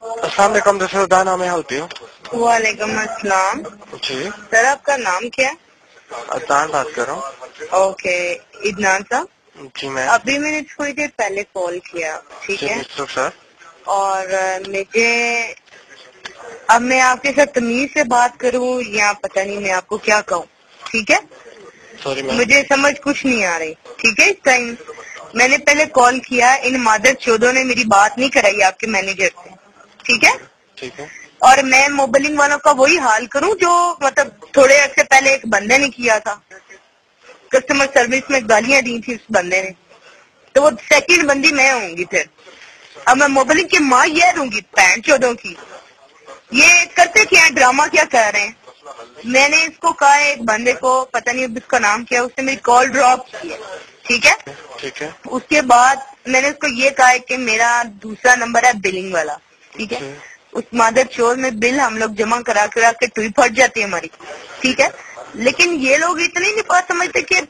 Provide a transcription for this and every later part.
अस्सलाम वालेकुम, this is दाना, मैं हेल्प यू। वालेकुम अस्सलाम। जी, सर आपका नाम क्या है? अदनान बात कर रहा हूँ। ओके, इदनान साहब। जी मैम। अभी मैंने थोड़ी देर पहले कॉल किया, ठीक है? जी सर। और मुझे अब मैं आपके साथ तमीज से बात करूं या पता नहीं मैं आपको क्या कहूं, ठीक है? Sorry ma'am. मुझे समझ कुछ नहीं आ रही, ठीक है? इस टाइम मैंने पहले कॉल किया, इन मादर चौधों ने मेरी बात नहीं कराई आपके मैनेजर से, ठीक है? ठीक है। और मैं मोबाइलिंग वालों का वही हाल करूं जो मतलब थोड़े अर्से पहले एक बंदे ने किया था, कस्टमर सर्विस में गालियां दी थी उस बंदे ने, तो वो सेकंड बंदी मैं होंगी फिर। अब मैं मोबाइलिंग की माँ ये दूंगी पैंट चौदों की। ये करते क्या है, ड्रामा क्या कर रहे हैं? मैंने इसको कहा एक बंदे को, पता नहीं उसका नाम क्या है, उसने मेरी कॉल ड्रॉप की है, ठीक है? ठीक है। उसके बाद मैंने उसको ये कहा है कि मेरा दूसरा नंबर है बिलिंग वाला, ठीक है? उस मादर चोर में बिल हम लोग जमा करा करा के टुई फट जाती है हमारी, ठीक है? लेकिन ये लोग इतने नहीं बात समझते कि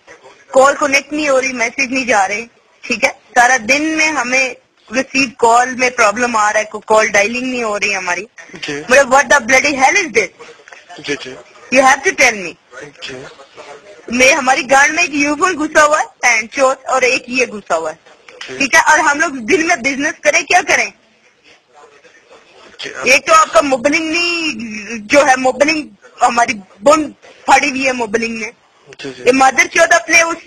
कॉल कनेक्ट नहीं हो रही, मैसेज नहीं जा रहे, ठीक है? सारा दिन में हमें रिसीव कॉल में प्रॉब्लम आ रहा है, कॉल डायलिंग नहीं हो रही हमारी। जी मतलब what the bloody hell is this? जी जी you have to tell me. जी मैं हमारी गार्ड में एक यूफोन घुसा हुआ है पैंट चोट और एक ये घुसा हुआ है, ठीक है? और हम लोग दिन में बिजनेस करें क्या करें? एक तो आपका मोबाइलिंग नहीं जो है, मोबाइलिंग हमारी बुन फाड़ी हुई है मोबाइलिंग में। ये मदर चौथ अपने उस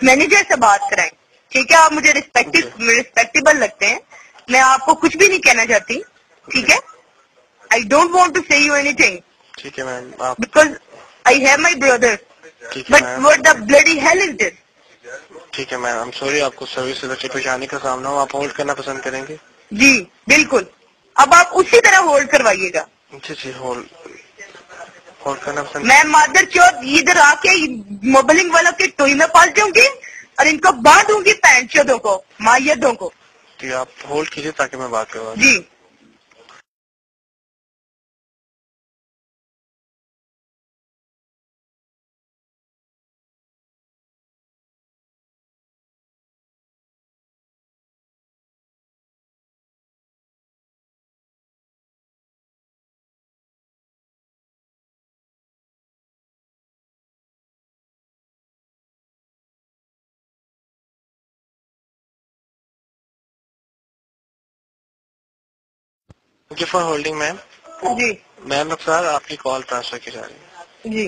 मैनेजर से बात कराएं, ठीक है? आप मुझे रिस्पेक्टेबल लगते हैं, मैं आपको कुछ भी नहीं कहना चाहती, ठीक है? आई डोंट वांट टू से यू एनीथिंग, ठीक है मैम। आप because I have my brother, ठीक है but ma'am. What the bloody hell is this? ठीक है मैम, आई एम सॉरी, आपको सर्विस से बच्चे परेशानी का सामना हो। आप होल्ड करना पसंद करेंगे? जी बिल्कुल। अब आप उसी तरह होल्ड करवाइएगा। जी जी, होल्ड होल्ड करना पसंद। मैं मदर चौथ इधर आके मोबाइलिंग वालों की टोई में पाल दूंगी और इनको बांट दूंगी पैंट चौधों को, मायदों को। ठीक है, आप होल्ड कीजिए ताकि मैं बात करवा दूं। जी। Thank you for holding ma'am. जी मैम सर, आपकी कॉल ट्रांसफर की जा रही है। जी।